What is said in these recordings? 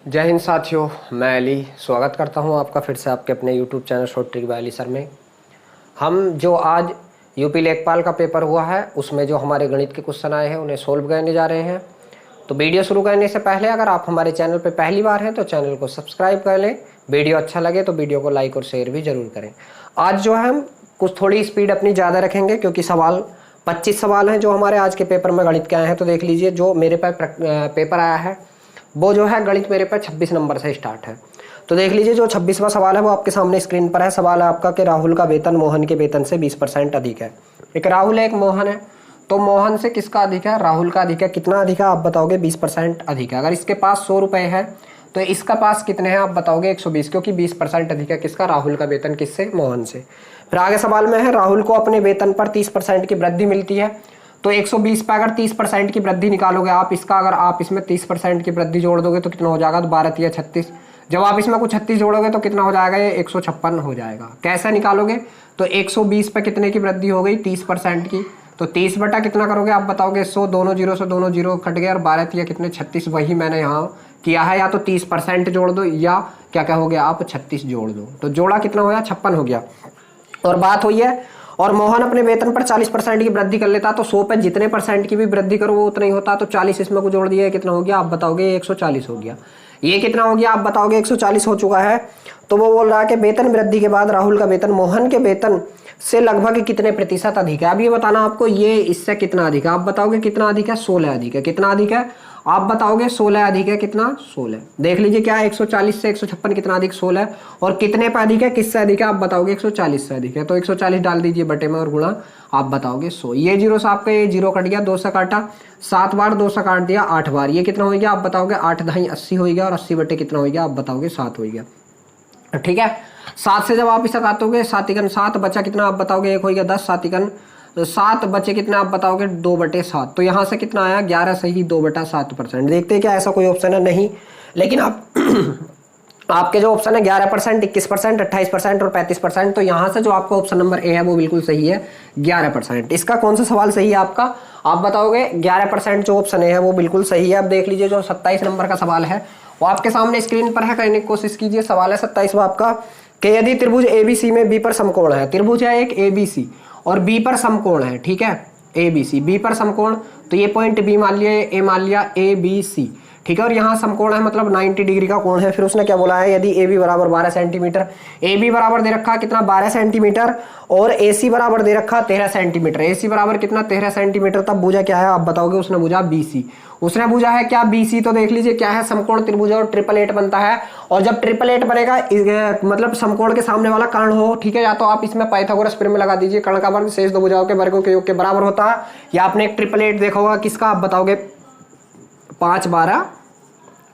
जय हिंद साथियों, मैं अली स्वागत करता हूं आपका फिर से आपके अपने YouTube channel short trick bye Ali sir में। हम जो आज यूपी लेखपाल का पेपर हुआ है उसमें जो हमारे गणित के क्वेश्चन आए हैं उन्हें सोल्व करने जा रहे हैं। तो वीडियो शुरू करने से पहले अगर आप हमारे चैनल पर पहली बार हैं तो चैनल को सब्सक्राइब कर लें। वीडियो अच्छा लगे तो वीडियो को लाइक और शेयर भी जरूर करें। आज जो है हम कुछ थोड़ी स्पीड अपनी ज़्यादा रखेंगे क्योंकि 25 सवाल हैं जो हमारे आज के पेपर में गणित के आए हैं। तो देख लीजिए, जो मेरे पास पेपर आया है वो जो है गणित मेरे पे 26 नंबर से स्टार्ट है। तो देख लीजिए, जो 26वां सवाल है वो आपके सामने स्क्रीन पर है। सवाल है आपका कि राहुल का वेतन मोहन के वेतन से 20% अधिक है। एक राहुल है, एक मोहन है, तो मोहन से किसका अधिक है? राहुल का अधिक है। कितना अधिक है आप बताओगे? 20% अधिक है। अगर इसके पास 100 रुपये है तो इसका पास कितने हैं आप बताओगे? 120, क्योंकि 20% अधिक है। किसका? राहुल का वेतन। किससे? मोहन से। फिर आगे सवाल में है राहुल को अपने वेतन पर 30% की वृद्धि मिलती है। तो 120 पे अगर 30% की वृद्धि निकालोगे आप इसका, अगर आप इसमें 30% की वृद्धि जोड़ दोगे तो कितना हो जाएगा? 12 या 36। जब आप इसमें कुछ 36 जोड़ोगे तो कितना हो जाएगा? ये 156 हो जाएगा। कैसे निकालोगे? तो 120 पे कितने की वृद्धि हो गई? 30% की। तो 30 बटा कितना करोगे आप बताओगे? 100। दोनों जीरो से दोनों जीरो कट गए और 12 कितने? 36। वही मैंने यहाँ किया है, या तो 30% जोड़ दो या क्या कहोगे आप? 36 जोड़ दो। तो जोड़ा कितना हो गया? 56 हो गया। और बात हुई है और मोहन अपने वेतन पर 40% की वृद्धि कर लेता। तो 100 पे जितने परसेंट की भी वृद्धि करो वो उतना ही होता। तो 40 इसमें को जोड़ दिया, कितना हो गया आप बताओगे? 140 हो गया। ये कितना हो गया आप बताओगे? 140 हो चुका है। तो वो बोल रहा है कि वेतन वृद्धि के बाद राहुल का वेतन मोहन के वेतन से लगभग कितने प्रतिशत अधिक है। अब ये बताना आपको, ये इससे कितना अधिक है आप बताओगे? कितना अधिक है? 16 अधिक है। कितना अधिक है आप बताओगे? 16 अधिक है। कितना? 16। देख लीजिए क्या है, 140 से 156 कितना अधिक? 16। और कितने पे अधिक है? किससे अधिक है आप बताओगे? 140 से अधिक है। तो 140 डाल दीजिए बटे में और गुणा आप बताओगे 100। ये जीरो से आपका ये जीरो कट गया, 2 से काटा, 7 बार 2 से काट दिया, 8 बार। ये कितना हो गया आप बताओगे? 8 दही 80 हो गया। और 80 बटे कितना हो गया आप बताओगे? 7 हो गया। ठीक है। 7 से जब आप इसे काटोगे 7 7 बचा कितना आप बताओगे? 1 हो गया 10। 7 बचे कितना आप बताओगे? 2/7। तो यहाँ से कितना आया? 11 से ही 2/7%। देखते हैं क्या ऐसा कोई ऑप्शन है? नहीं। लेकिन आप आपके जो ऑप्शन है 11%, 21%, 28% और 35%, तो यहाँ से जो आपका ऑप्शन नंबर ए है वो बिल्कुल सही है, 11%। इसका कौन सा सवाल सही है आपका आप बताओगे? 11% जो ऑप्शन ए है वो बिल्कुल सही है। अब देख लीजिए, जो 27 नंबर का सवाल है वो आपके सामने स्क्रीन पर है, करने की कोशिश कीजिए। सवाल है 27वां आपका कि यदि त्रिभुज एबीसी में बी पर समकोण है। त्रिभुज है एक एबीसी और बी पर समकोण है, ठीक है, ए बी सी। बी पर समकोण, तो ये पॉइंट बी मान लिया, ए मान लिया, ए बी सी, ठीक है। और यहाँ समकोण है मतलब 90 डिग्री का कोण है। फिर उसने क्या बोला है? यदि ए बी बराबर 12 सेंटीमीटर, ए बी बराबर दे रखा कितना? 12 सेंटीमीटर, और ए सी बराबर दे रखा 13 सेंटीमीटर। ए सी बराबर कितना? 13 सेंटीमीटर। तब बूझा क्या है आप बताओगे? उसने बूझा बी सी। उसने बूझा है क्या? B C. तो देख लीजिए क्या है, समकोण त्रिभुज और ट्रिपल एट बनता है। और जब ट्रिपल एट बनेगा मतलब समकोण के सामने वाला कर्ण हो, ठीक है, या तो आप इसमें पाइथागोरस प्रमेय लगा दीजिए, कर्ण का वर्ग शेष दो भुजाओं के वर्गों के योग के बराबर होता है। या आपने एक ट्रिपल एट देखा होगा, किसका आप बताओगे? 5 12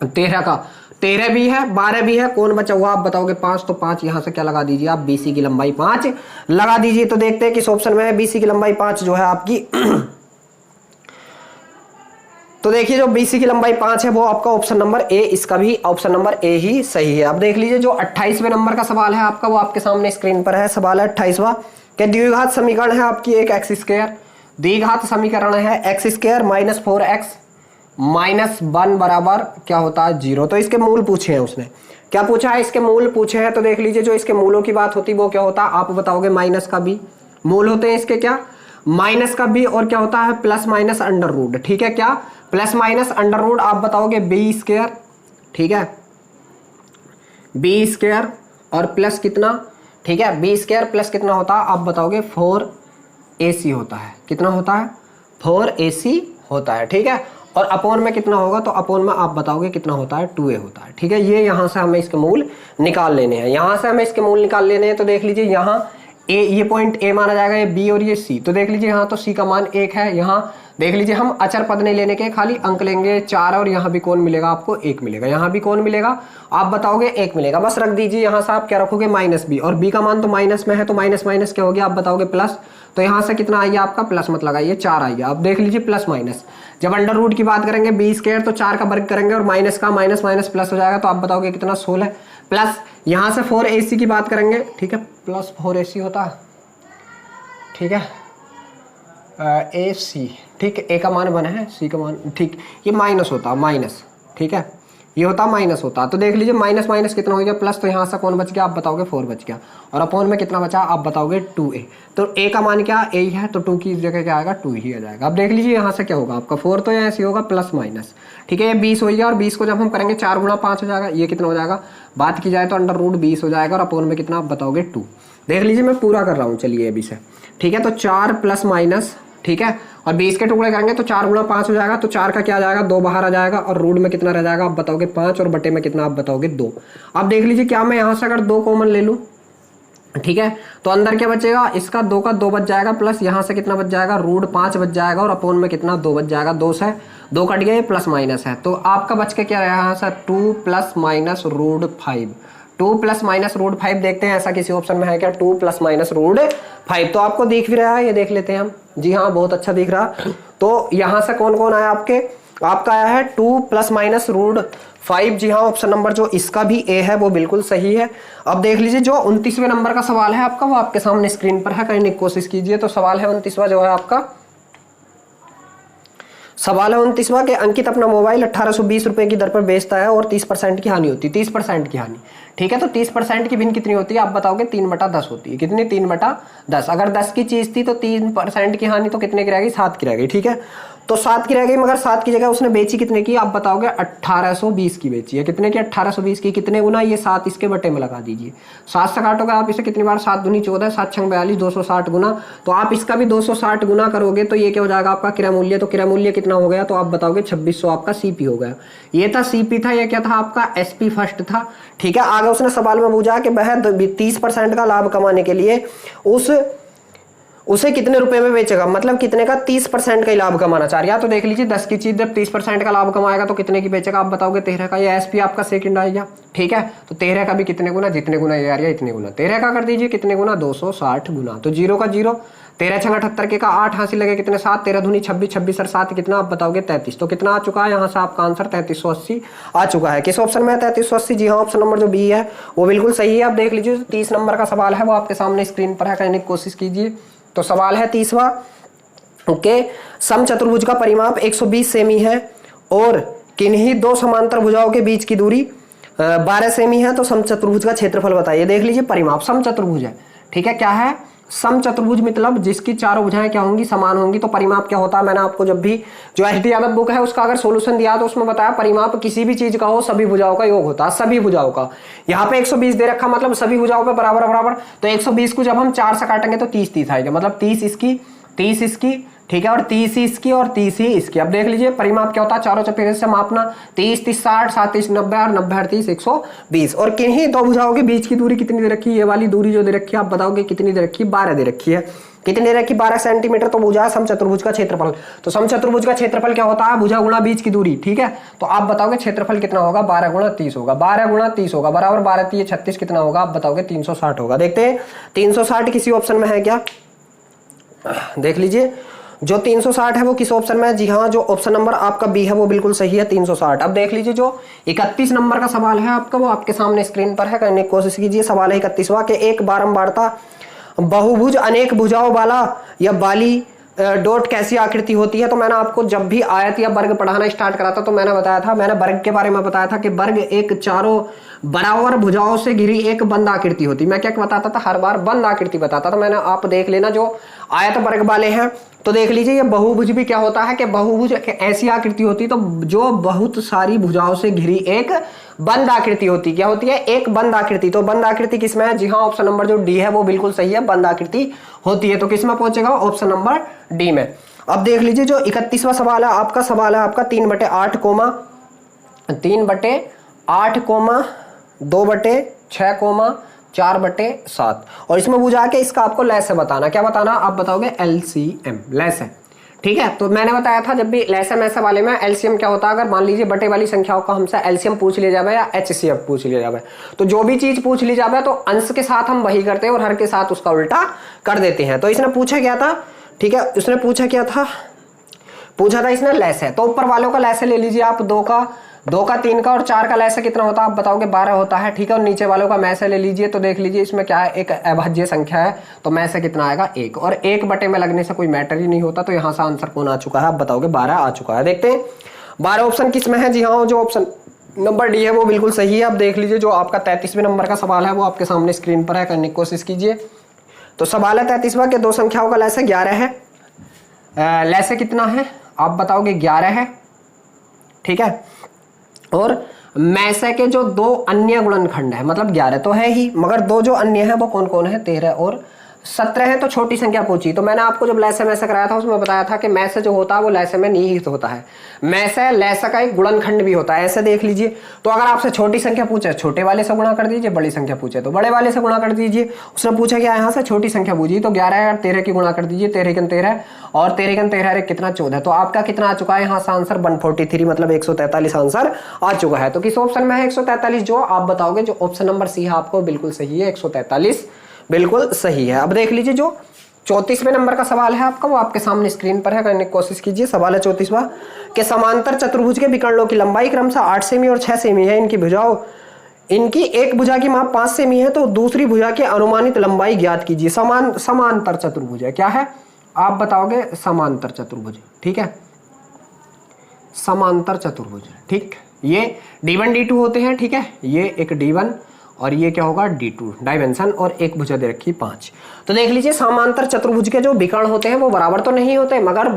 13 का। 13 भी है, 12 भी है, कौन बचा हुआ आप बताओगे? 5। तो 5 यहां से क्या लगा दीजिए आप? बीसी की लंबाई 5 लगा दीजिए। तो देखते हैं किस ऑप्शन में है बीसी की लंबाई 5 जो है आपकी। तो देखिए, जो बीसी की लंबाई 5 है वो आपका ऑप्शन नंबर ए, इसका भी ऑप्शन नंबर ए ही सही है। अब देख लीजिए, जो 28वें नंबर का सवाल है आपका वो आपके सामने स्क्रीन पर है। सवाल है 28वां कि द्विघात समीकरण है आपकी एक एक्स स्क्वायर। द्विघात समीकरण है x square minus 4x minus 1 बराबर क्या होता है? 0। तो इसके मूल पूछे हैं उसने। क्या पूछा है? इसके मूल पूछे हैं। तो देख लीजिए, जो इसके मूलों की बात होती है वो क्या होता है आप बताओगे? माइनस का बी मूल होते हैं इसके, क्या? माइनस का बी, और क्या होता है? प्लस माइनस अंडर रूट, ठीक है। क्या? प्लस माइनस अंडर रूट आप बताओगे? बी स्क्वायर, ठीक है, बी स्क्वायर और प्लस कितना, ठीक है, बी स्क्वायर प्लस कितना होता है आप बताओगे? 4ac होता है। कितना होता है? 4ac होता है, ठीक है। और अपोन में कितना होगा? तो अपोन में आप बताओगे कितना होता है? 2a होता है, ठीक है। ये यहां से हमें इसके मूल निकाल लेने हैं, यहां से हमें इसके मूल निकाल लेने हैं। तो देख लीजिए, यहाँ ए, ये पॉइंट ए माना जाएगा, ये बी और ये सी। तो देख लीजिए, यहाँ तो सी का मान 1 है। यहाँ देख लीजिए, हम अचर पद नहीं लेने के, खाली अंक लेंगे 4, और यहाँ भी कौन मिलेगा आपको? 1 मिलेगा। यहाँ भी कौन मिलेगा आप बताओगे? 1 मिलेगा। बस रख दीजिए, यहाँ से आप क्या रखोगे? माइनस बी, और बी का मान तो माइनस में है, तो माइनस माइनस क्या हो गया आप बताओगे? प्लस। तो यहाँ से कितना आइए आपका? प्लस मत लगाइए, 4 आइए। आप देख लीजिए, प्लस माइनस, जब अंडर रूट की बात करेंगे बी स्क्वायर तो 4 का वर्ग करेंगे और माइनस का माइनस माइनस प्लस हो जाएगा। तो आप बताओगे कितना? 16 प्लस यहाँ से 4ac की बात करेंगे, ठीक है, प्लस 4ac होता है, ठीक है, AC, ठीक है, ए का मान बना है, सी का मान, ठीक, ये माइनस होता है, माइनस, ठीक है, ये होता माइनस होता। तो देख लीजिए माइनस माइनस कितना हो गया प्लस, तो यहाँ से कौन बच गया आप बताओगे 4 बच गया, और अपॉन में कितना बचा आप बताओगे 2a। तो a का मान क्या a ही है, तो 2 की जगह क्या आएगा 2 ही आ जाएगा। अब देख लीजिए यहाँ से क्या होगा आपका 4, तो यहाँ ऐसे होगा प्लस माइनस, ठीक है। ये 20 हो गया, और 20 को जब हम करेंगे 4 गुणा 5 हो जाएगा, ये कितना हो जाएगा बात की जाए तो अंडर रूट 20 हो जाएगा, और अपॉन में कितना आप बताओगे 2। देख लीजिए मैं पूरा कर रहा हूँ, चलिए अभी से, ठीक है। तो 4 प्लस माइनस, ठीक है, और 20 के टुकड़े करेंगे तो 4 गुणा 5 हो जाएगा, तो 4 का क्या आ जाएगा 2 बाहर आ जाएगा, और रूट में कितना रह जाएगा आप बताओगे 5, और बटे में कितना आप बताओगे 2। अब देख लीजिए क्या मैं यहाँ से अगर 2 कॉमन ले लूँ, ठीक है, तो अंदर क्या बचेगा इसका 2 का 2 बच जाएगा, प्लस यहाँ से कितना बच जाएगा रूट 5 बच जाएगा, और अपॉन में कितना 2 बच जाएगा, 2 से 2 कट गया, ये प्लस माइनस है, तो आपका बच के क्या रहा यहाँ से 2 plus minus root 5। 2 plus minus root 5 देखते हैं ऐसा किसी ऑप्शन में है क्या, 2 प्लस माइनस रूट 5। तो आपको दिख भी रहा है, ये देख लेते हैं हम, जी हाँ बहुत अच्छा दिख रहा। तो यहाँ से कौन कौन आया आपके, आपका आया है 2 प्लस माइनस रूट 5, जी हाँ ऑप्शन नंबर जो इसका भी ए है वो बिल्कुल सही है। अब देख लीजिए जो 29वें नंबर का सवाल है आपका, वो आपके सामने स्क्रीन पर है, करने की कोशिश कीजिए। तो सवाल है 29वां जो है आपका, सवाल है 29वां के अंकित अपना मोबाइल 1820 रुपए की दर पर बेचता है और 30% की हानि होती है, 30% की हानि, ठीक है। तो 30% की भिन्न कितनी होती है आप बताओगे 3/10 होती है, कितनी 3/10। अगर 10 की चीज थी तो 3% की हानि तो कितने की रहेगी 7 की रहेगी, ठीक है। तो 7 की रह गई, मगर 7 की जगह उसने बेची कितने की आप बताओगे 1820 की बेची है, कितने की 1820 की, कितने गुना, ये 7 इसके बटे में लगा दीजिए, 7 से काटोगे आप इसे कितनी बार, 7 दूनी 14, 7 छंग 42, 260 गुना। तो आप इसका भी 260 गुना करोगे तो ये क्या हो जाएगा आपका क्रय मूल्य, तो क्रय मूल्य कितना हो गया तो आप बताओगे 2600 आपका सीपी हो गया। ये था सीपी था, ये क्या था आपका एसपी फर्स्ट था, ठीक है। आगे उसने सवाल में पूछा कि वह 30% का लाभ कमाने के लिए उसे कितने रुपए में बेचेगा, मतलब कितने का 30% का ही लाभ कमाना चाह रहा है। तो देख लीजिए 10 की चीज जब 30% का लाभ कमाएगा तो कितने की बेचेगा आप बताओगे 13 का, ये एसपी आपका सेकंड आएगा, ठीक है। तो 13 का भी कितने गुना, जितने गुना ये आ रहा है इतने गुना, 13 का कर दीजिए कितने गुना 260 गुना। तो 0 का 0, 13 छंग 78 के का 8 हासिल लगे कितने 7, 13 दूनी 26, 26 और 7 कितना आप बताओगे 33। तो कितना आ चुका है यहाँ से आपका आंसर 3380 आ चुका है। किस ऑप्शन में है 3380, जी हाँ ऑप्शन नंबर जो बी है वो बिल्कुल सही है। आप देख लीजिए 30 नंबर का सवाल है वो आपके सामने स्क्रीन पर है, करने की कोशिश कीजिए। तो सवाल है 30वां, ओके, समचतुर्भुज का परिमाप 120 सेमी है और किन्हीं दो समांतर भुजाओं के बीच की दूरी 12 सेमी है, तो समचतुर्भुज का क्षेत्रफल बताइए। देख लीजिए परिमाप समचतुर्भुज है, ठीक है, क्या है समचतुर्भुज, मतलब जिसकी चारों भुजाएं क्या होंगी समान होंगी। तो परिमाप क्या होता है, मैंने आपको जब भी जो एच डी यादव बुक है उसका अगर सोल्यूशन दिया तो उसमें बताया परिमाप किसी भी चीज का हो सभी भुजाओं का योग होता है, सभी भुजाओं का। यहाँ पे 120 दे रखा, मतलब सभी भुजाओं पे बराबर बराबर। तो 120 को जब हम 4 से काटेंगे तो 30 आएगा, मतलब 30 इसकी 30 इसकी, ठीक है, और 30 इसकी और 30 ही इसकी। अब देख लीजिए परिमाप क्या होता है, चारों चपेरे से मापना, 30 30 60 7 30 90 और 90 30 120। और किन्हीं दो भुजाओं के बीच की दूरी कितनी दे रखी है, ये वाली दूरी जो दे रखी है आप बताओगे कितनी दे रखी है, 12 दे रखी है। कितनी दे रखी 12 सेंटीमीटर। तो भुजा समचतुर्भुज का क्षेत्रफल, तो समचतुर्भुज का क्षेत्रफल क्या होता है भुजा गुणा बीच की दूरी, ठीक है। तो आप बताओगे क्षेत्रफल कितना होगा 12 गुणा 30 होगा, 12 गुणा 30 होगा बराबर 12 3 36 कितना होगा आप बताओगे 360 होगा। देखते हैं 360 किसी ऑप्शन में है क्या, देख लीजिए जो 360 है वो किस ऑप्शन में है, जी हाँ जो ऑप्शन नंबर आपका बी है वो बिल्कुल सही है 360। अब देख लीजिए जो 31 नंबर का सवाल है आपका वो आपके सामने स्क्रीन पर है, करने की कोशिश कीजिए। सवाल है 31वां के एक बारंबारता बहुभुज अनेक भुजाओं वाला या वाली डॉट कैसी आकृति होती है। तो मैंने आपको जब भी आयत या वर्ग पढ़ाना स्टार्ट करा था तो मैंने बताया था, मैंने वर्ग के बारे में बताया था कि वर्ग एक चारों बराबर भुजाओं से घिरी एक बंद आकृति होती। मैं क्या बताता था हर बार बंद आकृति बताता था मैंने, आप देख लेना जो आयत वर्ग वाले हैं। तो देख लीजिए ये बहुभुज भी क्या होता है कि बहुभुज ऐसी आकृति होती तो जो बहुत सारी भुजाओं से घिरी एक बंद आकृति होती, क्या होती है एक बंद आकृति। तो बंद आकृति किसमें है, जी हाँ ऑप्शन नंबर जो डी है वो बिल्कुल सही है, बंद आकृति होती है। तो किसमें पहुंचेगा ऑप्शन नंबर डी में। अब देख लीजिए जो 31वां सवाल है आपका, सवाल है आपका 3/8 कोमा 3/8 कोमा 2/6 कोमा 4/7 और इसमें बुझा के इसका आपको लैस है बताना, क्या बताना आप बताओगे एलसीएम, लैस है, ठीक है। तो मैंने बताया था जब भी लैस ऐसे वाले में एलसीएम क्या होता है, अगर मान लीजिए बटे वाली संख्याओं का हमसे एलसीएम पूछ लिया जाए या एचसीएफ पूछ लिया जाए तो जो भी चीज पूछ ली जाए तो अंश के साथ हम वही करते हैं और हर के साथ उसका उल्टा कर देते हैं। तो इसने पूछा क्या था, ठीक है, उसने पूछा क्या था, पूछा था इसने लैस है। तो ऊपर वालों का लैस ले लीजिए आप, 2 का 3 का और 4 का लैस कितना होता है आप बताओगे 12 होता है, ठीक है। और नीचे वालों का मैसे ले लीजिए। तो देख लीजिए इसमें क्या है एक अभाज्य संख्या है तो मैसे कितना आएगा 1 और 1 बटे में लगने से कोई मैटर ही नहीं होता। तो यहाँ से आंसर कौन आ चुका है आप बताओगे 12 आ चुका है। देखते हैं 12 ऑप्शन किस में है, जी हाँ जो ऑप्शन नंबर डी है वो बिल्कुल सही है। अब देख लीजिए जो आपका 33वें नंबर का सवाल है वो आपके सामने स्क्रीन पर है, करने की कोशिश कीजिए। तो सवाल है 33वां के दो संख्याओं का लैसे 11 है। लैसे कितना है आप बताओगे? 11 है, ठीक है। और मैसे के जो दो अन्य गुणनखंड है, मतलब 11 तो है ही, मगर दो जो अन्य है वो कौन कौन है? 13 और 17 है। तो छोटी संख्या पूछी। तो मैंने आपको जब लैसे मैसे कराया था उसमें बताया था कि मैसे जो होता है वो लैसे में निहित होता है। मैसे लैसे का एक गुणनखंड भी होता है, ऐसे देख लीजिए। तो अगर आपसे छोटी संख्या पूछे छोटे वाले से गुणा कर दीजिए, बड़ी संख्या पूछे तो बड़े वाले से गुणा कर दीजिए। उसने पूछा क्या यहाँ से छोटी संख्या पूछी, तो 11 और 13 की गुणा कर दीजिए। 13 के 13 और 13 के 13 कितना? 14। तो आपका कितना आ चुका है यहाँ से आंसर? 143, मतलब 143 आंसर आ चुका है। तो किस ऑप्शन में है 143? जो आप बताओगे जो ऑप्शन नंबर सी है आपको बिल्कुल सही है, 143 बिल्कुल सही है। अब देख लीजिए जो 34वें नंबर का सवाल है आपका वो आपके सामने स्क्रीन पर है, करने की कोशिश कीजिए। सवाल है 34वां के समांतर चतुर्भुज के विकर्णों की लंबाई क्रमशः 8 सेमी और 6 सेमी है। इनकी भुजाओं, इनकी एक भुजा की माप 5 सेमी है, तो दूसरी भुजा की अनुमानित लंबाई ज्ञात कीजिए। समांतर चतुर्भुज है, क्या है आप बताओगे? समांतर चतुर्भुज, ठीक है, समांतर चतुर्भुज, ठीक। ये D1 D2 होते हैं, ठीक है। ये एक D1 और ये क्या होगा? D2 डायमेंशन, और एक भुजा दे रखी 5। तो देख लीजिए समांतर चतुर्भुज के जो विकर्ण होते हैं वो बराबर तो नहीं होते, मगर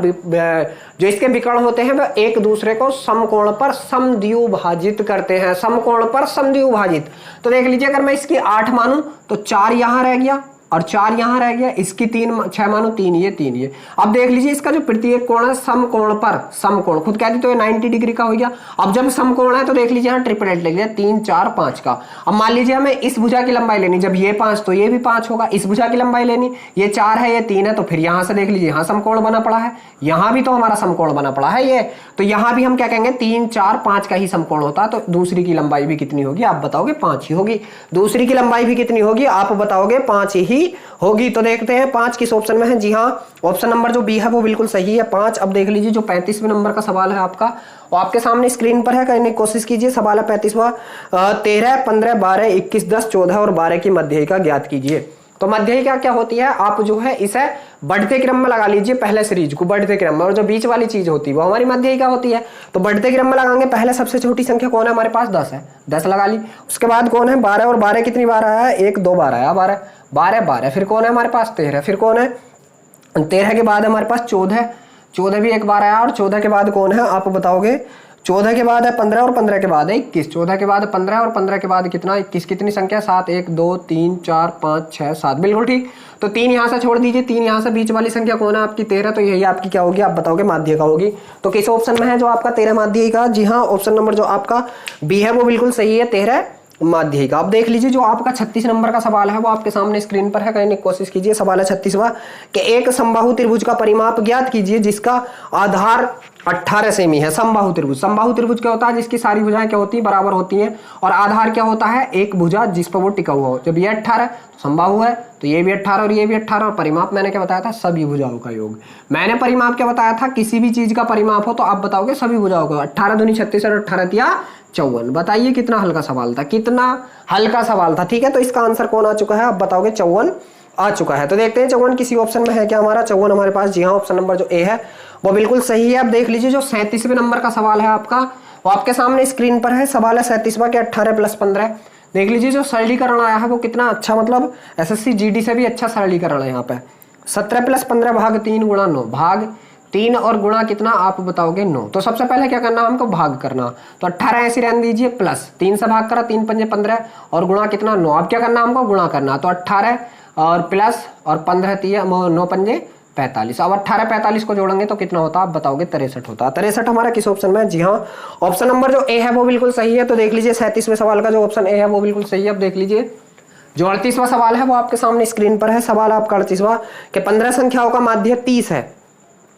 जो इसके विकर्ण होते हैं वह एक दूसरे को समकोण पर समद्विभाजित करते हैं। समकोण पर समद्विभाजित। तो देख लीजिए अगर मैं इसकी 8 मानूं तो 4 यहां रह गया और 4 यहां रह गया। इसकी 6 मानो 3 ये 3 ये। अब देख लीजिए इसका जो प्रत्येक कोण है समकोण पर समकोण, खुद कहती तो ये 90 डिग्री का हो गया। अब जब समकोण है तो देख लीजिए यहाँ ट्रिपलेट ले लिया 3 4 5 का। अब मान लीजिए हमें इस भुजा की लंबाई लेनी, जब ये 5 तो ये भी 5 होगा। इस भुजा की लंबाई लेनी, ये 4 है ये 3 है, तो फिर यहाँ से देख लीजिए यहाँ समकोण बना पड़ा है, यहाँ भी तो हमारा समकोण बना पड़ा है ये, तो यहाँ भी हम क्या कहेंगे 3 4 5 का ही समकोण होता है। तो दूसरी की लंबाई भी कितनी होगी आप बताओगे? 5 ही होगी। दूसरी की लंबाई भी कितनी होगी आप बताओगे? 5 ही होगी। तो देखते हैं 5 किस ऑप्शन में है। जी हाँ, ऑप्शन नंबर जो बी है वो बिल्कुल सही है, 5। अब देख लीजिए जो 35वें नंबर का सवाल है आपका वो आपके सामने स्क्रीन पर है, करने की कोशिश कीजिए। सवाल है 35वां 13 15 12 21 10 14 और 12 की मध्यिका ज्ञात कीजिए। तो मध्यिका क्या होती है? आप जो है इसे बढ़ते क्रम में लगा लीजिए, पहले सीरीज को बढ़ते क्रम में, और जो बीच वाली चीज होती है वो हमारी मध्यिका होती है। तो बढ़ते क्रम में लगाएंगे, पहले सबसे छोटी संख्या कौन है हमारे पास? 10 है, 10 लगा ली। उसके बाद कौन है? 12, और 12 कितनी बार आया है? 1 2 बार आया, 12 12 12। फिर कौन है हमारे पास? 13। फिर कौन है? 13 के बाद हमारे पास 14, 14 भी एक बार आया, और 14 के बाद कौन है आप बताओगे? 14 के बाद है 15, और 15 के बाद है 21। 14 के बाद 15 और 15 के बाद कितना? 21। कितनी संख्या? 7 1 2 3 4 5 6 7, बिल्कुल ठीक। तो 3 यहाँ से छोड़ दीजिए, 3 यहाँ से, बीच वाली संख्या कौन है आपकी? 13। तो यही आपकी क्या होगी आप बताओगे? माध्यिका होगी। तो किस ऑप्शन में है जो आपका 13 माध्यिका? जी हाँ, ऑप्शन नंबर जो आपका बी है वो बिल्कुल सही है, 13 माध्यिका। अब देख लीजिए जो आपका 36 नंबर का सवाल है वो आपके सामने स्क्रीन पर है, करने की कोशिश कीजिए। सवाल है 36वां कि एक समबाहु त्रिभुज का परिमाप ज्ञात कीजिए जिसका आधार 18 सेमी है। समबाहु त्रिभुज, समबाहु त्रिभुज क्या होता है? जिसकी सारी भुजाएं क्या होती है? बराबर होती हैं, और आधार क्या होता है? एक भुजा जिस पर वो टिका हुआ हो। जब ये 18 तो समबाहु है, तो ये भी 18 और ये भी 18, और परिमाप मैंने क्या बताया था? सभी भुजाओं का योग। मैंने परिमाप क्या बताया था? किसी भी चीज का परिमाप हो तो आप बताओगे सभी भुजाओं का। 18 दूनी 36 और 18 तिया 54। बताइए कितना हल्का सवाल था, कितना हल्का सवाल था, ठीक है। तो इसका आंसर कौन आ चुका है आप बताओगे? 54 आ चुका है। तो देखते हैं 54 किसी ऑप्शन में है क्या हमारा? 54 हमारे पास, जी हाँ, ऑप्शन नंबर जो ए है वो बिल्कुल सही है। अब देख लीजिए जो 37वें नंबर का सवाल है आपका वो आपके सामने स्क्रीन पर है। सवाल है 37वां के 18 + 15। देख लीजिए जो सरलीकरण आया है वो कितना अच्छा, मतलब SSC GD से भी अच्छा सरलीकरण है यहाँ पे। 17 + 15 भाग 3 गुणा 9, भाग 3 और गुणा कितना आप बताओगे? 9। तो सबसे पहले क्या करना हमको? भाग करना। तो 18 ऐसे रहने दीजिए, प्लस 3 से भाग करा, 3 पंजे 15 और गुणा कितना? 9। अब क्या करना हमको? गुणा करना। तो 18 और प्लस और 15 तिया 9 पंजे 45। अब 18 45 को जोड़ेंगे तो कितना होता आप बताओगे? 63 होता। 63 हमारा किस ऑप्शन में है? जी हाँ, ऑप्शन नंबर जो ए है वो बिल्कुल सही है। तो देख लीजिए 37वें सवाल का जो ऑप्शन ए है वो बिल्कुल सही है। अब देख लीजिए जो 38वां सवाल है वो आपके सामने स्क्रीन पर है। सवाल आपका 38वां कि 15 संख्याओं का माध्य 30 है,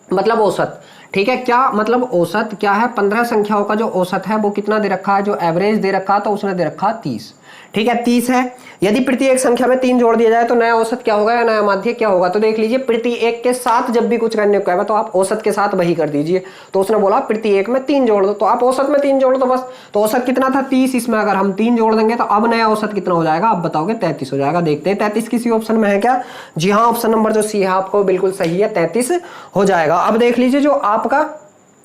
मतलब औसत, ठीक है। क्या मतलब औसत क्या है? 15 संख्याओं का जो औसत है वो कितना दे रखा है? जो एवरेज दे रखा है तो उसने दे रखा 30, ठीक है, 30 है। यदि प्रत्येक संख्या में 3 जोड़ दिया जाए तो नया औसत क्या होगा या नया माध्य क्या होगा? तो देख लीजिए प्रत्येक के साथ जब भी कुछ करने को कहेगा तो आप औसत के साथ वही कर दीजिए। तो उसने बोला प्रत्येक में 3 जोड़ दो, तो आप औसत में 3 जोड़ दो बस। तो औसत कितना था? 30। इसमें अगर हम 3 जोड़ देंगे तो अब नया औसत कितना हो जाएगा आप बताओगे? 33 हो जाएगा। देखते हैं 33 किसी ऑप्शन में है क्या? जी हाँ, ऑप्शन नंबर जो सी है आपको बिल्कुल सही है, 33 हो जाएगा। अब देख लीजिए जो आपका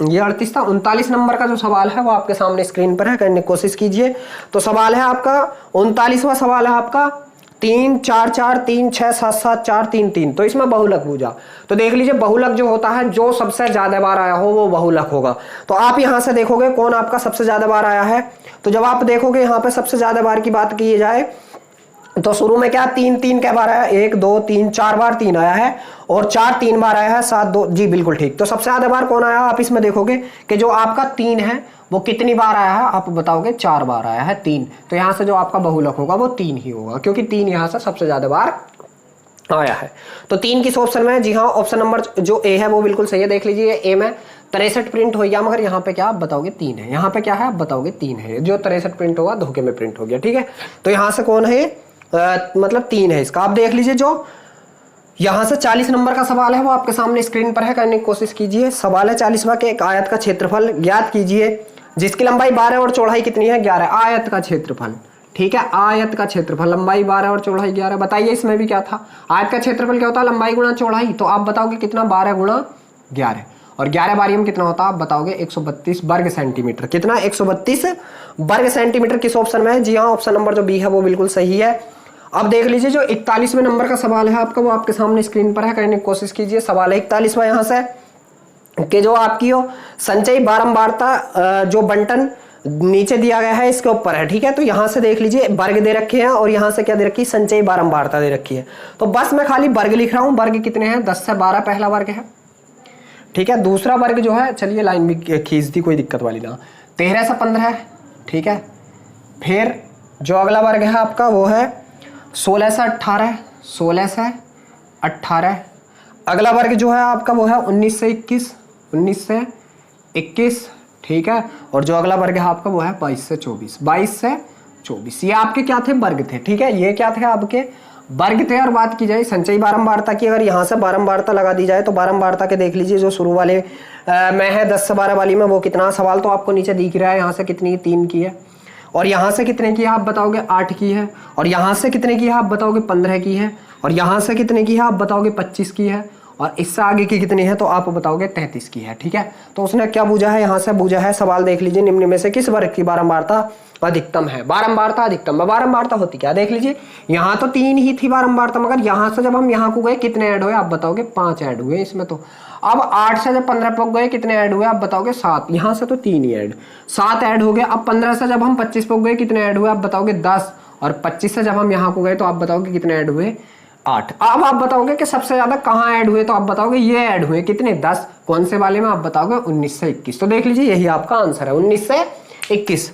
ये 38 था। 39 नंबर का जो सवाल है वो आपके सामने स्क्रीन पर है, करने की कोशिश कीजिए। तो सवाल है आपका 39वां सवाल है आपका 3 4 4 3 6 7 7 4 3 3। तो इसमें बहुलक पूछा। तो देख लीजिए बहुलक जो होता है जो सबसे ज्यादा बार आया हो वो बहुलक होगा। तो आप यहां से देखोगे कौन आपका सबसे ज्यादा बार आया है। तो जब आप देखोगे यहाँ पे सबसे ज्यादा बार की बात की जाए तो शुरू में क्या 3 3 क्या बार आया, 1 2 3 4 बार 3 आया है, और 4 3 बार आया है, 7 2 जी बिल्कुल ठीक। तो सबसे ज्यादा बार कौन आया, आप इसमें देखोगे कि जो आपका 3 है वो कितनी बार आया है, आप बताओगे 4 बार आया है 3। तो यहां से जो आपका बहुलक होगा वो 3 ही होगा, क्योंकि 3 यहां से सबसे ज्यादा बार आया है। तो 3 किस ऑप्शन में है, जी हाँ ऑप्शन नंबर जो ए है वो बिल्कुल सही है। देख लीजिए ए में 63 प्रिंट हो गया, मगर यहाँ पे क्या आप बताओगे 3 है, यहाँ पे क्या है आप बताओगे 3 है। जो 63 प्रिंट होगा धोखे में प्रिंट हो गया, ठीक है। तो यहाँ से कौन है मतलब 3 है इसका। आप देख लीजिए जो यहां से 40 नंबर का सवाल है वो आपके सामने स्क्रीन पर है, करने की कोशिश कीजिए। सवाल है 40वां के एक आयत का क्षेत्रफल ज्ञात कीजिए जिसकी लंबाई 12 और चौड़ाई कितनी है 11। आयत का क्षेत्रफल, ठीक है, आयत का क्षेत्रफल, लंबाई 12 और चौड़ाई 11। बताइए इसमें भी क्या था, आयत का क्षेत्रफल क्या होता है, लंबाई गुणा चौड़ाई। तो आप बताओगे कितना 12 गुणा 11, और 11 बारी में कितना होता है आप बताओगे 132 वर्ग सेंटीमीटर। कितना 132 वर्ग सेंटीमीटर किस ऑप्शन में है, जी हाँ ऑप्शन नंबर जो बी है वो बिल्कुल सही है। अब देख लीजिए जो 41वें नंबर का सवाल है आपका वो आपके सामने स्क्रीन पर है, करने की कोशिश कीजिए। सवाल है 41वां यहां से कि जो आपकी हो संचयी बारंबारता जो बंटन नीचे दिया गया है इसके ऊपर है, ठीक है। तो यहां से देख लीजिए वर्ग दे रखे हैं और यहां से क्या दे रखी है, संचयी बारंबारता दे रखी है। तो बस मैं खाली वर्ग लिख रहा हूं, वर्ग कितने हैं 10 से 12 पहला वर्ग है, ठीक है। दूसरा वर्ग जो है, चलिए लाइन भी खींच दी, कोई दिक्कत वाली ना, 13 से 15 है, ठीक है। फिर जो अगला वर्ग है आपका वो है 16 से 18, 16 से 18। अगला वर्ग जो है आपका वो है 19 से 21, 19 से 21, ठीक है। और जो अगला वर्ग है आपका वो है 22 से 24, 22 से 24। ये आपके क्या थे, वर्ग थे, ठीक है। ये क्या थे आपके वर्ग थे। और बात की जाए संचयी बारंबारता की, अगर यहाँ से बारंबारता लगा दी जाए तो बारंबारता के देख लीजिए जो शुरू वाले में है 10 से 12 वाली में वो कितना, सवाल तो आपको नीचे दिख रहा है, यहाँ से कितनी 3 की है, और यहाँ से कितने की है आप बताओगे 8 की है, और यहाँ से कितने की है आप बताओगे 15 की है, और यहाँ से कितने की है आप बताओगे 25 की है, और इससे आगे की कितनी है तो आप बताओगे 33 की है, ठीक है। तो उसने क्या पूछा है, यहाँ से पूछा है सवाल देख लीजिए, निम्न में से किस वर्ग की बारंबारता अधिकतम है। बारंबारता अधिकतम है, बारंबारता होती क्या देख लीजिए, यहाँ तो 3 ही थी बारंबारता, मगर यहाँ से जब हम यहाँ को गए कितने ऐड हुए आप बताओगे 5 ऐड हुए इसमें। तो अब 8 से जब 15 पे गए कितने ऐड हुए आप बताओगे 7, यहाँ से तो 3 ही ऐड, 7 ऐड हो गए। अब 15 से जब हम 25 पे गए कितने ऐड हुए आप बताओगे 10, और 25 से जब हम यहाँ को गए तो आप बताओगे कितने ऐड हुए 8। अब आप बताओगे कि सबसे ज्यादा कहाँ ऐड हुए, तो आप बताओगे ये ऐड हुए कितने 10, कौन से वाले में आप बताओगे 19 से 21। तो देख लीजिए यही आपका आंसर है 19 से 21।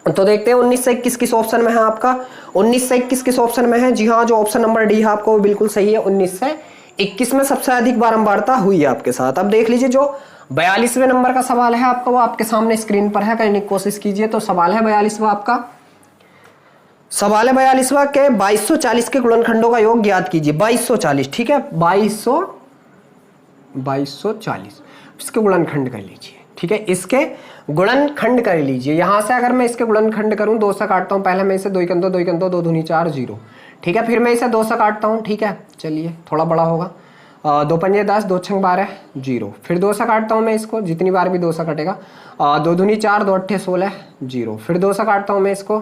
तो देखते हैं 19 से 21 किस ऑप्शन में है आपका, 19 से 21 किस ऑप्शन में है, जी हाँ जो ऑप्शन नंबर डी है आपको बिल्कुल सही है। 19 से 21 में सबसे अधिक बारंबारता हुई है आपके साथ। अब देख लीजिए जो 42वें नंबर का सवाल है आपका वो आपके सामने स्क्रीन पर है, करने की कोशिश कीजिए। तो सवाल है 42वां आपका, सवाल है 42वां के 2240 के गुणनखंडों का योग ज्ञात कीजिए। 2240, ठीक है, 2240 इसके गुणनखंड कर लीजिए, ठीक है, इसके गुणनखंड कर लीजिए। यहां से अगर मैं इसके गुणनखंड करूं 2 से काटता हूं, पहले मैं इसे 2 × 2 × 2 2 दूनी 4 0, ठीक है। फिर मैं इसे 2 से काटता हूं, ठीक है, चलिए थोड़ा बड़ा होगा, 2 पंजे 10, 2 छंग 12 0। फिर 2 से काटता हूं मैं इसको, जितनी बार भी 2 से कटेगा, 2 दूनी 4 2 अट्ठे 16 0। फिर 2 से काटता हूं मैं इसको,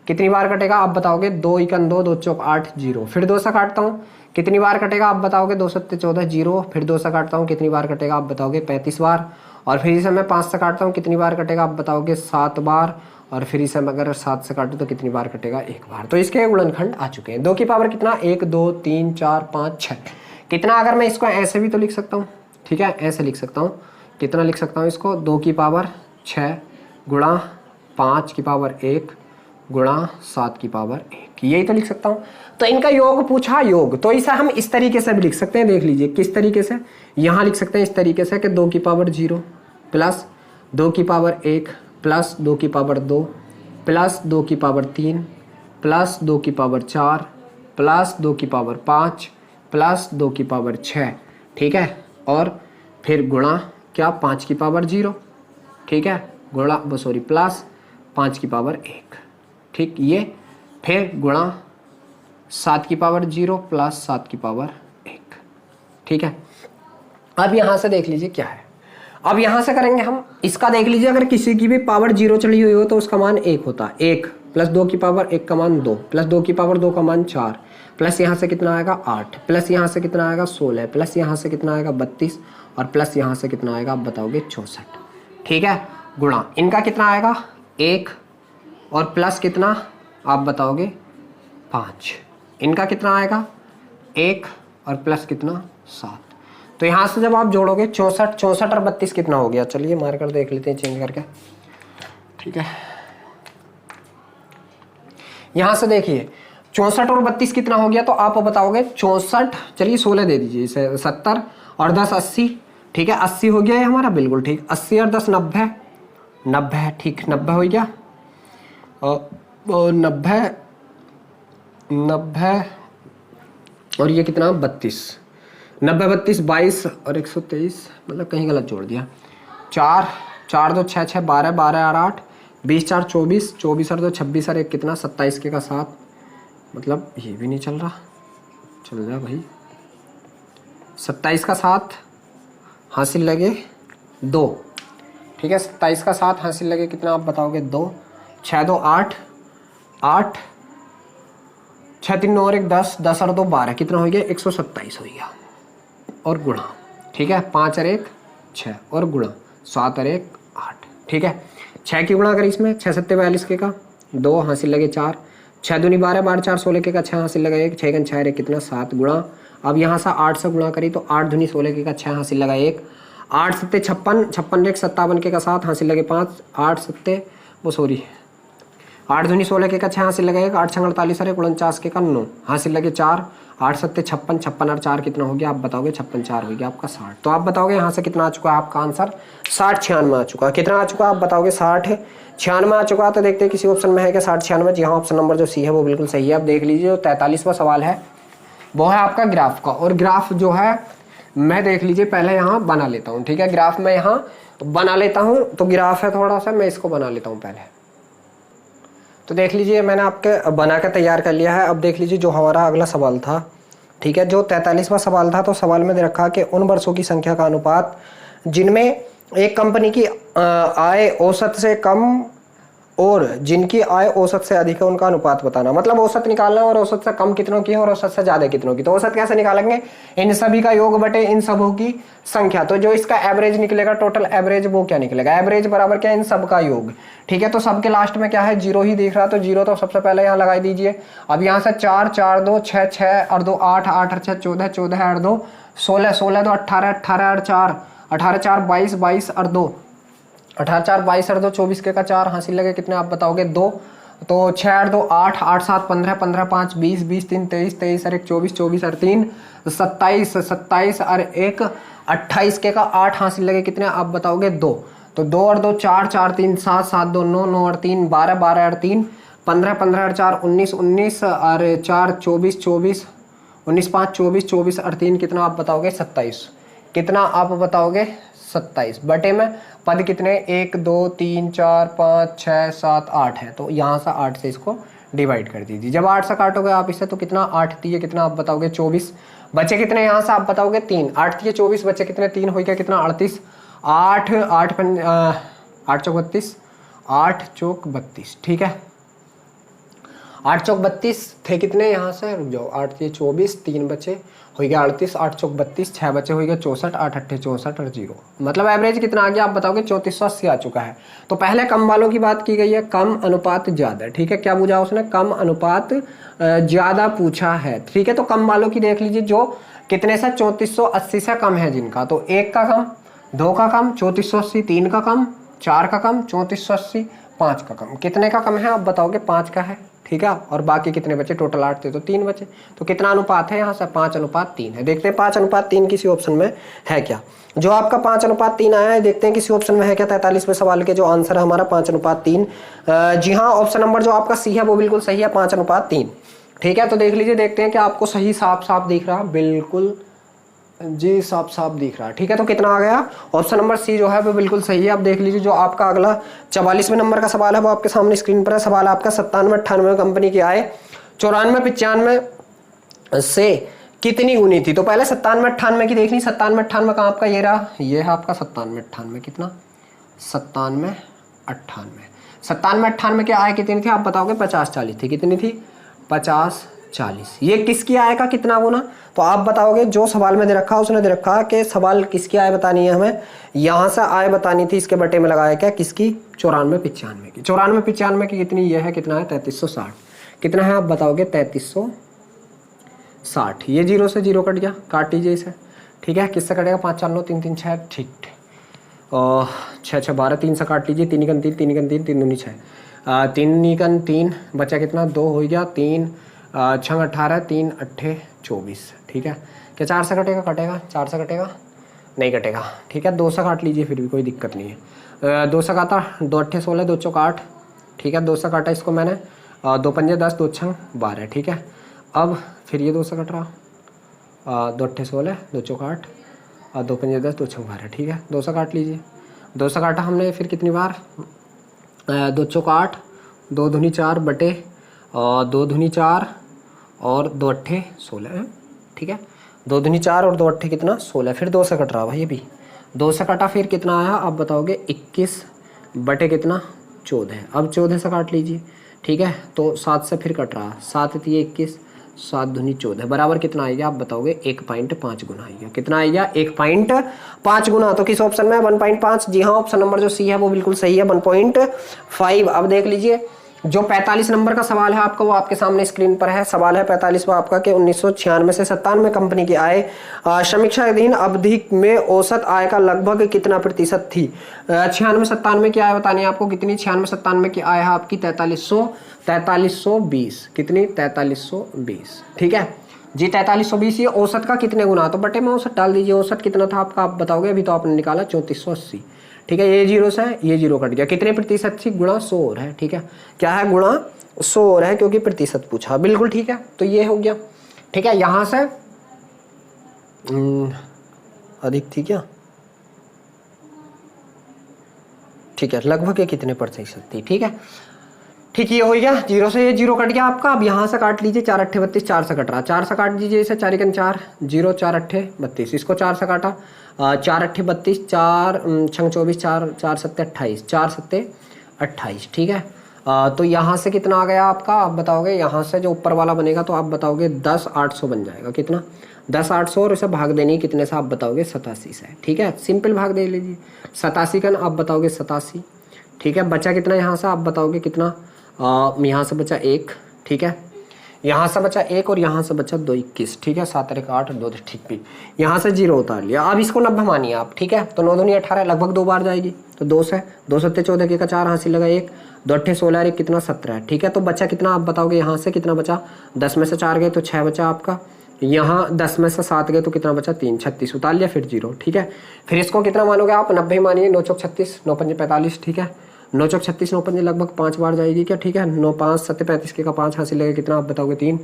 कितनी बार कटेगा आप बताओगे 2 × 2 2 चौक 8 0। फिर 2 से काटता हूं, कितनी बार कटेगा आप बताओगे 2 7 14 0। फिर 2 से काटता हूं, कितनी बार कटेगा आप बताओगे 35 बार। और फिर इसे मैं 5 से काटता हूँ, कितनी बार कटेगा आप बताओगे 7 बार। और फिर इसे अगर 7 से काटूं तो कितनी बार कटेगा 1 बार। तो इसके गुणनखंड आ चुके हैं। 2 की पावर कितना 1 2 3 4 5 6 कितना, अगर मैं इसको ऐसे भी तो लिख सकता हूँ, ठीक है, ऐसे लिख सकता हूँ, कितना लिख सकता हूँ इसको 2 की पावर 6 गुणा 5 की पावर 1 गुणा 7 की पावर 1, यही तो लिख सकता हूँ। तो इनका योग पूछा, योग, तो इसे हम इस तरीके से भी लिख सकते हैं। देख लीजिए किस तरीके से, यहाँ लिख सकते हैं इस तरीके से कि 2 की पावर 0 प्लस 2 की पावर 1 प्लस 2 की पावर 2 प्लस 2 की पावर 3 प्लस 2 की पावर 4 प्लस 2 की पावर 5 प्लस 2 की पावर 6, ठीक है। और फिर गुणा क्या 5 की पावर 0, ठीक है, गुणा सॉरी प्लस 5 की पावर 1, ठीक, ये फिर गुणा 7 की पावर 0 प्लस 7 की पावर 1, ठीक है। अब यहां से देख लीजिए क्या है, अब यहां से करेंगे हम, इसका देख लीजिए, अगर किसी की भी पावर 0 चली हुई हो तो उसका मान 1 होता है। 1 प्लस 2 की पावर 1 का मान 2 प्लस 2 की पावर 2 का मान 4 प्लस यहाँ से कितना आएगा 8 प्लस यहाँ से कितना आएगा 16 प्लस यहाँ से कितना आएगा 32 और प्लस यहाँ से कितना आएगा आप बताओगे 64। ठीक है, गुणा इनका कितना आएगा 1 और प्लस कितना आप बताओगे 5, इनका कितना आएगा 1 और प्लस कितना 7। तो यहाँ से जब आप जोड़ोगे 64 और 32 कितना हो गया, चलिए मार्कर देख लेते हैं चेंज करके। ठीक है, यहाँ से देखिए 64 और 32 कितना हो गया, तो आप बताओगे 64, चलिए 16 दे दीजिए इसे, 70 और 10 80। ठीक है, 80 हो गया है हमारा, बिल्कुल ठीक। 80 और 10 90, 90 है, ठीक 90 हो गया। और 90 और ये कितना 32, 90 32 22 और 123, मतलब कहीं गलत जोड़ दिया। 4 4 2 6 6 12 12 और 8 20 4 24 24 और 2 26 और 1 कितना 27 के का 7, मतलब ये भी नहीं चल रहा, चल रहा भाई। 27 का 7 हासिल लगे 2। ठीक है, 27 का 7 हासिल लगे कितना आप बताओगे 2। 6 2 8 8 6 3 9 और 1 10 10 और 2 12 कितना हो गया 127 हो गया और गुणा। ठीक है, 5 और 1 6 और गुणा 7 और 1 8। ठीक है, 6 की गुणा करें इसमें, 6 7 42 के का 2 हासिल लगे 4, 6 दूनी 12 12 4 16 के का 6 हासिल लगा 1, 6 6 1 कितना 7 गुणा। अब यहाँ से 8 से गुणा करी तो 8 दूनी 16 के का 6 हासिल लगा 1, 8 7 56 56 1 57 के का 7 हासिल लगे 5, 8 7 वो सॉरी 8 दूनी 16 के का 6 हासिल लगा 1, 8 6 48 और 49 के का 9 हासिल लगे 4, 8 7 56 56 और 4 कितना हो गया आप बताओगे 56 4 हो गया आपका 60। तो आप बताओगे यहाँ से कितना आ चुका है आपका आंसर 60 96 आ चुका है। कितना आ चुका आप बताओगे 60 96 आ चुका। तो देखते हैं किसी ऑप्शन में है क्या 60 96। जी हाँ, ऑप्शन नंबर जो सी है वो बिल्कुल सही है। आप देख लीजिए जो 43वां सवाल है वो है आपका ग्राफ का, और ग्राफ जो है मैं देख लीजिए पहले यहाँ बना लेता हूँ। ठीक है, ग्राफ मैं यहाँ बना लेता हूँ, तो ग्राफ है थोड़ा सा, मैं इसको बना लेता हूँ पहले। तो देख लीजिए मैंने आपके बना के तैयार कर लिया है। अब देख लीजिए जो हमारा अगला सवाल था, ठीक है, जो 43वां सवाल था, तो सवाल में दे रखा कि उन वर्षों की संख्या का अनुपात जिनमें एक कंपनी की आय औसत से कम और जिनकी आय औसत से अधिक है उनका अनुपात बताना। मतलब औसत निकालना और औसत से कम कितनों की है और औसत से ज्यादा कितनों की। तो औसत कैसे निकालेंगे, इन सभी का योग बटे इन सबों की संख्या। तो जो इसका एवरेज निकलेगा, टोटल एवरेज, वो क्या निकलेगा, एवरेज बराबर क्या इन सब का योग। ठीक है, तो सबके लास्ट में क्या है 0 ही दिख रहा है, तो 0 तो सबसे पहले यहाँ लगा दीजिए। अब यहाँ से 4 4 2 6 6 और 2 8 8 और 6 14 14 और 2 16 16 2 18 18 और 4 18 4 22 22 और 2 18 4 22 और 2 24 के का 4 हासिल लगे कितने आप बताओगे 2। तो 6 और 2 8 8 7 15 15 5 20 20 3 23 23 और 1 24 24 और 3 27 27 और 1 28 के का 8 हासिल लगे कितने आप बताओगे 2। तो 2 और 2 4 4 3 7 7 2 9 9 और 3 12 12 और 3 15 15 और 4 19 19 और 4 24 24 19 5 24 24 और 3 कितना आप बताओगे 27। कितना आप बताओगे 27 बटे में पद कितने 1 2 3 4 5 6 7 8 है, तो यहाँ से 8 से इसको डिवाइड कर दीजिए। जब 8 से काटोगे आप इसे तो कितना 8 दिए कितना आप बताओगे 24, बचे कितने यहाँ से आप बताओगे 3, 8 दिए 24 बचे कितने 3 हो गया कितना 38, 8 8 8 चौक 32 8 चौक 32। ठीक है, 8 चौक 32 थे कितने यहाँ से रुक जाओ 8 दिए 24 3 बचे हो गया 38, 8 चौक 32 6 बचे हो गया 64 8 8 64 और 0, मतलब एवरेज कितना आ गया आप बताओगे 3480 आ चुका है। तो पहले कम वालों की बात की गई है, कम अनुपात ज्यादा। ठीक है, क्या पूछा उसने, कम अनुपात ज्यादा पूछा है। ठीक है, तो कम वालों की देख लीजिए जो कितने से 3480 से कम है जिनका, तो 1 का कम 2 का कम 3480, 3 का कम 4 का कम 3480, 5 का कम कितने का कम है आप बताओगे 5 का है। ठीक है, और बाकी कितने बचे, टोटल 8 थे तो 3 बचे। तो कितना अनुपात है यहाँ से 5:3 है। देखते हैं 5:3 किसी ऑप्शन में है क्या। जो आपका 5:3 आया है, देखते हैं किसी ऑप्शन में है क्या। 43वें सवाल के जो आंसर है हमारा 5:3। जी हाँ, ऑप्शन नंबर जो आपका सी है वो बिल्कुल सही है 5:3। ठीक है, तो देख लीजिए, देखते हैं कि आपको सही साफ साफ दिख रहा, बिल्कुल जी साफ साफ दिख रहा है। ठीक है, तो कितना आ गया, ऑप्शन नंबर सी जो है वो बिल्कुल सही है। अब देख लीजिए जो आपका अगला 44वें नंबर का सवाल है वो आपके सामने स्क्रीन पर है। सवाल आपका 97 98 कंपनी की आय 94 95 से कितनी गुनी थी। तो पहले 97 98 की देखनी। 97 98 कहाँ आपका, ये रहा, ये है आपका 97 98। कितना, 97 98। 97 98 की आय कितनी थी आप बताओगे, 50 40 थी। कितनी थी, 50 40। ये किसकी आय का कितना गुना, तो आप बताओगे। जो सवाल में दे रखा उसने दे रखा कि सवाल किसकी आय बतानी है हमें, यहाँ से आय बतानी थी, इसके बटे में लगाया क्या, किसकी, 94 95 की। 94 95 की कितनी, ये है कितना है, 3360। कितना है आप बताओगे, 3360। ये 0 से 0 कट गया, काट लीजिए इसे। ठीक है, किससे कटेगा, 5 4 9 3 3 6। ठीक, और 6 6 12, 3 से काट लीजिए, 3 एकन 3 3 एकन 3 3 दूनी 6, 3 एकन 3 बचा कितना, 2 हो गया, 3 6 18 3 8 24। ठीक है, क्या 4 से कटेगा, कटेगा 4 से कटेगा, नहीं कटेगा। ठीक है, 2 से काट लीजिए, फिर भी कोई दिक्कत नहीं है। 2 से काटा, 2 8 16 2 चौक 8। ठीक है, 2 से काटा इसको मैंने, 2 पंजे 10 2 6 12। ठीक है, अब फिर ये 2 से कट रहा, 2 8 16 2 चौक 8 और 2 पंजे 10 2 6 12। ठीक है, 2 से काट लीजिए। 2 से काटा हमने, फिर कितनी बार, 2 चौक 8 2 दूनी 4 बटे 2 दूनी 4 और 2 अट्ठे 16। ठीक है, 2 दूनी 4 और 2 अट्ठे कितना, 16। फिर 2 से कट रहा भाई, ये भी 2 से कटा, फिर कितना आया आप बताओगे, 21 बटे कितना, 14। अब 14 से काट लीजिए। ठीक है, तो 7 से फिर कट रहा, 7 थी 21, 7 दूनी 14 बराबर कितना आएगा आप बताओगे, 1.5 गुना आएगा। कितना आएगा, 1.5 गुना। तो किस ऑप्शन में, 1.5। जी हाँ, ऑप्शन नंबर जो सी है वो बिल्कुल सही है, 1.5। अब देख लीजिए, जो 45 नंबर का सवाल है आपका, वो आपके सामने स्क्रीन पर है। सवाल है 45 वो आपका कि 1996 से 97 कंपनी की आय समीक्षाधीन अवधि में औसत आय का लगभग कितना प्रतिशत थी। 96 97 की आय बतानी है आपको, कितनी, 96 97 की आय है आपकी 4320। कितनी, 4320। ठीक है जी, 4320। ये औसत का कितने गुना, तो बटे में औसत डाल दीजिए। औसत कितना था आपका आप बताओगे, अभी तो आपने निकाला 3480। ठीक है, ये 0 से ये 0 कट गया, कितने प्रतिशत थी, गुणा 100 है। ठीक है, क्या है, गुणा 100 है, क्योंकि प्रतिशत पूछा। बिल्कुल ठीक है, तो ये हो गया। ठीक है, यहां से अधिक थी क्या, ठीक है, लगभग ये कितने प्रतिशत थी। ठीक है, ठीक, ये हो गया, 0 से ये 0 कट गया आपका। अब यहाँ से काट लीजिए, 4 8 32, 4 से कट रहा, 4 से काट दीजिए इसे, 4 एकन 4 0 4 8 32। इसको 4 से काटा, 4 8 32, 4 6 24 4 4 7 28, 4 7 28। ठीक है, तो यहाँ से कितना आ गया आपका आप बताओगे, यहाँ से जो ऊपर वाला बनेगा तो आप बताओगे 10 800 बन जाएगा। कितना, 10 800, और इसे भाग देनी कितने से आप बताओगे, 87 से। ठीक है, सिंपल भाग दे लीजिए, 87 का आप बताओगे 87। ठीक है, बचा कितना यहाँ से आप बताओगे कितना, यहाँ से बचा 1। ठीक है, यहाँ से बचा 1 और यहाँ से बचा 2 21। ठीक है, 7 1 8 2 ठीक भी, यहाँ से 0 उतार लिया। अब इसको 90 मानिए आप। ठीक है, तो 9 दूनी 18 लगभग 2 बार जाएगी, तो 2 से 2 7 14 के का 4 हासिल लगा 1 2 8 16 1 कितना 17। ठीक है, तो बचा कितना आप बताओगे, यहाँ से कितना बचा, 10 में से 4 गए तो 6 बचा आपका, यहाँ 10 में से 7 गए तो कितना बचा, 3 36 उतार लिया, फिर 0। ठीक है, फिर इसको कितना मानोगे आप, 90 मानिए। 9 चौक 36 9 पंजे 45। ठीक है, 9 चौक 36 9 पंजे लगभग 5 बार जाएगी क्या। ठीक है, 9 5 7 35 के का 5 हासिल लगे कितना आप बताओगे, 3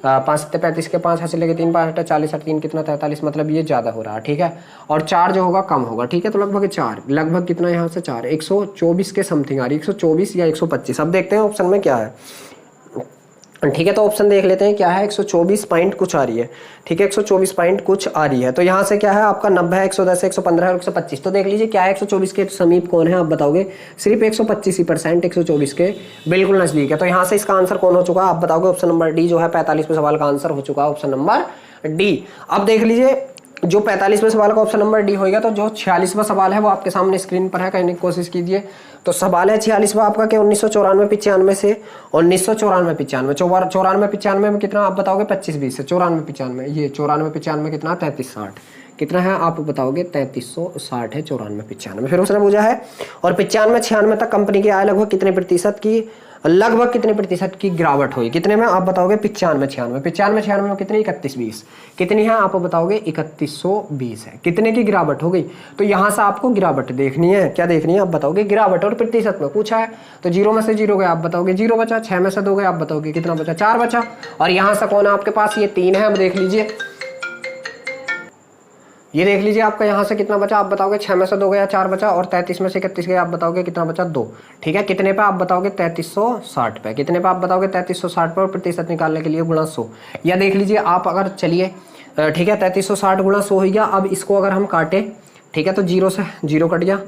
5 7 35 के 5 हासिल लगे 3 5 40 और 3 कितना 43, मतलब ये ज़्यादा हो रहा है। ठीक है, और 4 जो होगा कम होगा। ठीक है, तो लगभग 4, लगभग कितना यहाँ से 4 124 के समथिंग आ रही, 124 या 125। अब देखते हैं ऑप्शन में क्या है। ठीक है, तो ऑप्शन देख लेते हैं क्या है, 124 पॉइंट कुछ आ रही है। ठीक है, 124 पॉइंट कुछ आ रही है, तो यहाँ से क्या है आपका 90 है, 110 115 और 125। तो देख लीजिए क्या है, 124 के समीप कौन है आप बताओगे, सिर्फ 125% 124 के बिल्कुल नजदीक है। तो यहाँ से इसका आंसर कौन हो चुका है आप बताओगे, ऑप्शन नंबर डी जो है 45वें सवाल का आंसर हो चुका है, ऑप्शन नंबर डी। अब देख लीजिए, जो 45वें सवाल का ऑप्शन नंबर डी होगा, तो जो 46वां सवाल है वो आपके सामने स्क्रीन पर है, कहने की कोशिश कीजिए। तो सवाल है 46वां आपका कि 1994 95 से 1994 95 94 95 में कितना आप बताओगे, 25 20 से 94 95, ये 94 95 कितना 33 60 कितना है आप बताओगे, 3360 है 94 95। फिर उसने पूछा है और 95 96 तक कंपनी की आय लगभग कितने प्रतिशत की, लगभग कितने प्रतिशत की गिरावट हुई, कितने में आप बताओगे, 95 96 में कितनी, 3120 कितनी है आप बताओगे, 3120 है। कितने की गिरावट हो गई, तो यहाँ से आपको गिरावट देखनी है, क्या देखनी है आप बताओगे, गिरावट और प्रतिशत में पूछा है। तो 0 में से 0 गए आप बताओगे 0 बचा, 6 में से 2 गए आप बताओगे कितना बचा, 4 बचा, और यहाँ से कौन है आपके पास, ये 3 है। अब देख लीजिए, ये देख लीजिए आपका यहाँ से कितना बचा आप बताओगे, 6 में से 2 गया 4 बचा, और 33 में से 31 गया आप बताओगे कितना बचा, 2। ठीक है, कितने पे आप बताओगे, 3360 पे। कितने पे आप बताओगे, 3360 पे, और प्रतिशत निकालने के लिए गुणा 100। या देख लीजिए आप, अगर चलिए ठीक है 3360 गुणा 100 हो गया। अब इसको अगर हम काटे, ठीक है, तो 0 से 0 कट गया,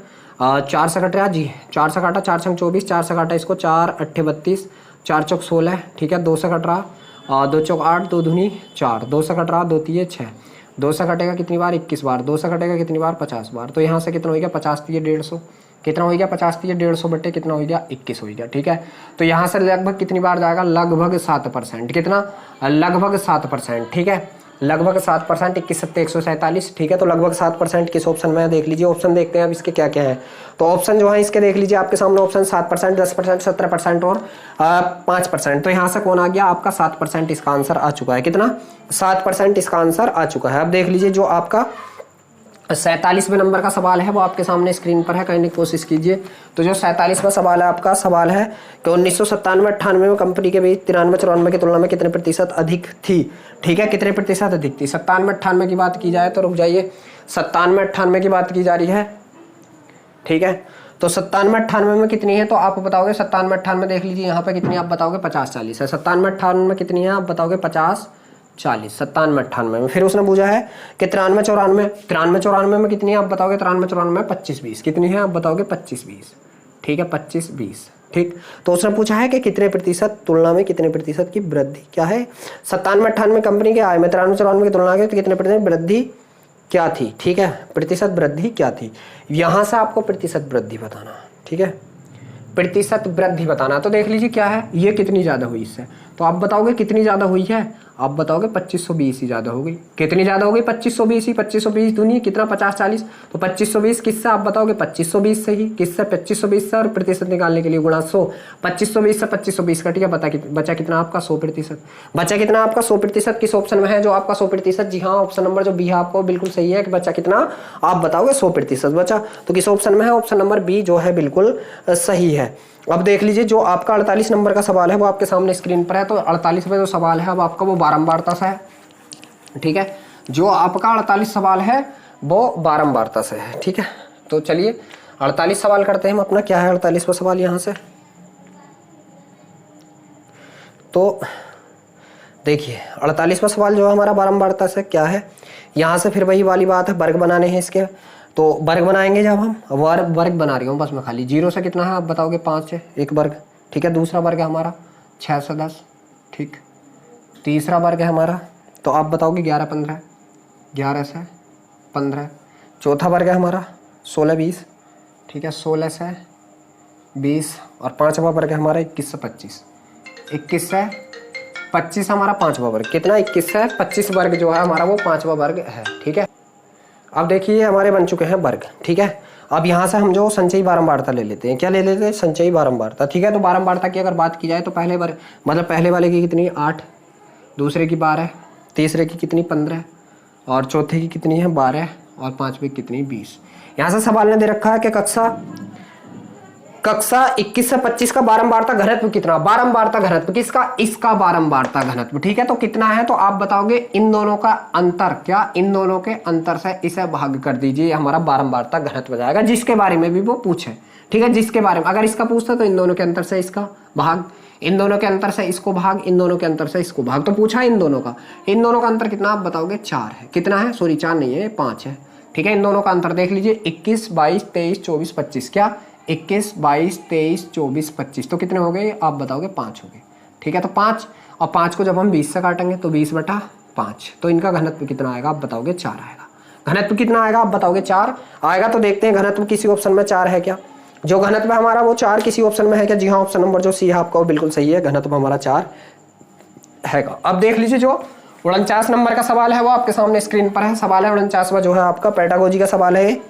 4 से कट रहा जी, 4 से काटा, 4 संग 24, 4 से काटा इसको, 4 8 32, 4 चौक 16, ठीक है, 2 से कट रहा, 2 चौक 8, 2 दूनी 4, 2 से कट रहा, 2 तीये 6, 2 से कटेगा कितनी बार 21 बार, 2 से कटेगा कितनी बार 50 बार। तो यहाँ से कितना हो गया 50 तीये 150, कितना हो गया 50 तीये 150 बटे कितना हो गया 21 हो गया। ठीक है, तो यहाँ से लगभग कितनी बार जाएगा, लगभग 7%, कितना, लगभग 7%। ठीक है, लगभग 7%, 21 सत्ते 147। ठीक है, तो लगभग 7% किस ऑप्शन में है देख लीजिए। ऑप्शन देखते हैं अब इसके क्या क्या है। तो ऑप्शन जो है इसके देख लीजिए आपके सामने, ऑप्शन 7%, 10%, 17% और 5%। तो यहाँ से कौन आ गया आपका 7% इसका आंसर आ चुका है। कितना, 7% इसका आंसर आ चुका है। अब देख लीजिए जो आपका 47वें नंबर का सवाल है वो आपके सामने स्क्रीन पर है, करने की कोशिश कीजिए। तो जो 47वां सवाल है आपका सवाल है कि 1997-98 में कंपनी के बीच 93-94 की तुलना में कितने प्रतिशत अधिक थी। ठीक है, कितने प्रतिशत अधिक थी। 97-98 की बात की जाए तो रुक जाइए, 97-98 की बात की जा रही है। ठीक है, तो 97-98 में कितनी है तो आप बताओगे 97-98 देख लीजिए यहाँ पे कितनी, आप बताओगे 50-40 है। 97-98 में कितनी है आप बताओगे 50-40, 97-98 में। फिर उसने पूछा है कि 93-94 में कितनी है आप बताओगे 93-94 में 25-20, कितनी है आप बताओगे 25-20। ठीक है, 25-20। ठीक, तो उसने पूछा है कि कितने प्रतिशत तुलना में कितने प्रतिशत की वृद्धि क्या है। 97-98 कंपनी के आय में 93-94 की तुलना में तो कितने प्रतिशत वृद्धि क्या थी। ठीक है, प्रतिशत वृद्धि क्या थी, यहाँ से आपको प्रतिशत वृद्धि बताना। ठीक है, प्रतिशत वृद्धि बताना। तो देख लीजिए क्या है, ये कितनी ज़्यादा हुई इससे, तो आप बताओगे कितनी ज़्यादा हुई है, आप बताओगे 2520 ही ज़्यादा हो गई। कितनी ज़्यादा हो गई 2520 ही, 2520 दूनी कितना 50-40, तो 2520 किससे आप बताओगे 2520 से ही, किससे 2520 से, और प्रतिशत निकालने के लिए गुणा 100, 2520 से 2520 कट गया, बचा कितना आपका 100%। बचा कितना आपका 100%, किस ऑप्शन में है जो आपका 100%, जी हाँ ऑप्शन नंबर जो बी है आपको बिल्कुल सही है कि बचा कितना आप बताओगे 100% बचा। तो किस ऑप्शन में है, ऑप्शन नंबर बी जो है बिल्कुल सही है। अब देख लीजिए जो आपका 48 नंबर का सवाल है वो आपके सामने स्क्रीन पर है। तो 48वें जो सवाल है अब आपका वो बारंबारता से है। ठीक है, जो आपका 48 सवाल है वो बारंबारता से है। ठीक है, तो चलिए 48 सवाल करते हैं हम अपना। क्या है 48वां सवाल यहाँ से, तो देखिए 48वां सवाल जो है हमारा बारंबारता से क्या है। यहाँ से फिर वही वाली बात है, वर्ग बनाने हैं इसके, तो वर्ग बनाएंगे जब हम, वर्ग बना रही हूँ बस मैं खाली। 0 से कितना है आप बताओगे 5 है एक वर्ग। ठीक है, दूसरा वर्ग है हमारा 6 से 10। ठीक, तीसरा वर्ग है हमारा, तो आप बताओगे 11-15, 11 से 15। चौथा वर्ग है हमारा 16-20। ठीक है, 16 से 20। और पाँचवा वर्ग है हमारा 21 से 25। 21 से 25 हमारा पाँचवा वर्ग, कितना 21 से 25 वर्ग जो है हमारा वो पाँचवा वर्ग है। ठीक है, अब देखिए हमारे बन चुके हैं वर्ग। ठीक है, अब यहाँ से हम जो संचयी बारंबारता ले लेते हैं, क्या ले लेते हैं संचयी बारंबारता। ठीक है, तो बारंबारता की अगर बात की जाए तो पहले वर्ग मतलब पहले वाले की कितनी 8, दूसरे की 12, तीसरे की कितनी 15, और चौथे की कितनी है 12, और पाँचवीं की कितनी 20। यहाँ से सवाल ने दे रखा है कि कक्षा 21 से 25 का बारंबारता घनत्व कितना, बारंबारता घनत्व किसका, इसका बारंबारता घनत्व। ठीक है, तो कितना है तो आप बताओगे इन दोनों का अंतर, क्या इन दोनों के अंतर से इसे भाग कर दीजिए, हमारा बारंबारता घनत्व जाएगा, जिसके बारे में भी वो पूछे। ठीक है, जिसके बारे में अगर इसका पूछता तो इन दोनों के अंतर से इसका भाग, इन दोनों के अंतर से इसको भाग, इन दोनों के अंतर से इसको भाग। तो पूछा इन दोनों का अंतर कितना आप बताओगे 4 है। कितना है, सॉरी 4 नहीं है 5 है। ठीक है, इन दोनों का अंतर देख लीजिए 21, 22, 23, 24, 25, क्या 21, 22, 23, 24, 25, तो कितने हो गए आप बताओगे 5 हो गए। ठीक है, तो 5 और 5 को जब हम 20 से काटेंगे तो 20/5, तो इनका घनत्व कितना आएगा आप बताओगे 4 आएगा। घनत्व कितना आएगा आप बताओगे 4 आएगा। तो देखते हैं घनत्व किसी ऑप्शन में 4 है क्या, जो घनत्व हमारा वो 4 किसी ऑप्शन में है क्या। जी हाँ, ऑप्शन नंबर जो सी है आपका वो बिल्कुल सही है, घनत्व हमारा 4 है। अब देख लीजिए जो 49 नंबर का सवाल है वो आपके सामने स्क्रीन पर है। सवाल है 49वां जो है आपका पेडागोजी का सवाल है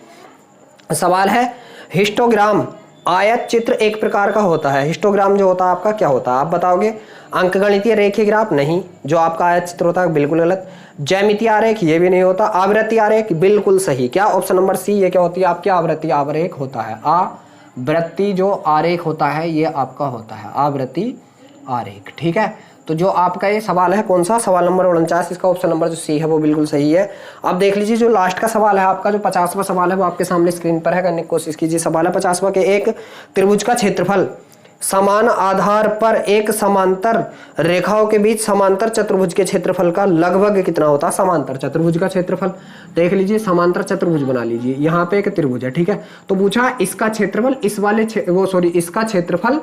हिस्टोग्राम आयत चित्र एक प्रकार का होता है। हिस्टोग्राम जो होता है आपका क्या होता है आप बताओगे। अंकगणितीय रेखीय ग्राफ नहीं, जो आपका आयत चित्र होता है बिल्कुल गलत। ज्यामितीय आरेख ये भी नहीं होता। आवृत्ति आरेख बिल्कुल सही, क्या ऑप्शन नंबर सी, ये क्या होती है आपकी आवृत्ति आरेख होता है। आवृत्ति जो आरेख होता है ये आपका होता है आवृत्ति आरेख। ठीक है, तो जो आपका ये सवाल है कौन सा, सवाल नंबर 49, इसका ऑप्शन नंबर जो सी है वो बिल्कुल सही है। अब देख लीजिए जो लास्ट का सवाल है आपका जो 50वां सवाल है वो आपके सामने स्क्रीन पर है, करने की कोशिश कीजिए। सवाल है 50वां के एक त्रिभुज का क्षेत्रफल समान आधार पर एक समांतर रेखाओं के बीच समांतर चतुर्भुज के क्षेत्रफल का लगभग कितना होता है। समांतर चतुर्भुज का क्षेत्रफल देख लीजिए, समांतर चतुर्भुज बना लीजिए, यहाँ पे एक त्रिभुज है, ठीक है। तो पूछा इसका क्षेत्रफल इस वाले इसका क्षेत्रफल,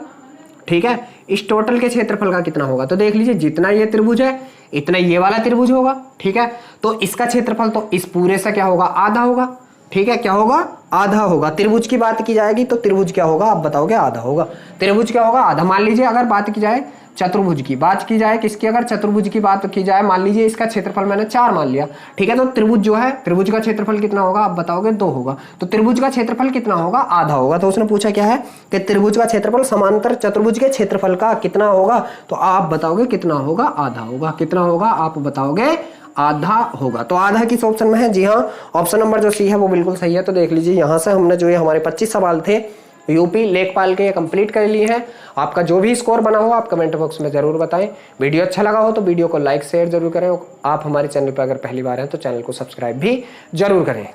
ठीक है, इस टोटल के क्षेत्रफल का कितना होगा। तो देख लीजिए जितना ये त्रिभुज है इतना ये वाला त्रिभुज होगा, ठीक है। तो इसका क्षेत्रफल तो इस पूरे से क्या होगा, आधा होगा, ठीक है। क्या होगा, आधा होगा। त्रिभुज की बात की जाएगी तो त्रिभुज क्या होगा, आप बताओगे, आधा होगा। त्रिभुज क्या होगा, आधा। मान लीजिए अगर बात की जाए चतुर्भुज की, बात की जाए किसकी, अगर चतुर्भुज की बात की जाए, मान लीजिए इसका क्षेत्रफल मैंने 4 मान लिया, ठीक है। तो त्रिभुज जो है, त्रिभुज का क्षेत्रफल कितना होगा, आप बताओगे 2 होगा। तो त्रिभुज का क्षेत्रफल कितना होगा, आधा होगा। तो उसने पूछा क्या है कि त्रिभुज का क्षेत्रफल समांतर चतुर्भुज के क्षेत्रफल का कितना होगा। तो आप बताओगे कितना होगा, आधा होगा। कितना होगा, आप बताओगे आधा होगा। तो आधा किस ऑप्शन में है, जी हाँ, ऑप्शन नंबर जो सी है वो बिल्कुल सही है। तो देख लीजिए यहाँ से हमने जो ये हमारे 25 सवाल थे यूपी लेखपाल के कंप्लीट कर लिए हैं। आपका जो भी स्कोर बना हो आप कमेंट बॉक्स में जरूर बताएं। वीडियो अच्छा लगा हो तो वीडियो को लाइक शेयर जरूर करें। आप हमारे चैनल पर अगर पहली बार हैं तो चैनल को सब्सक्राइब भी जरूर करें।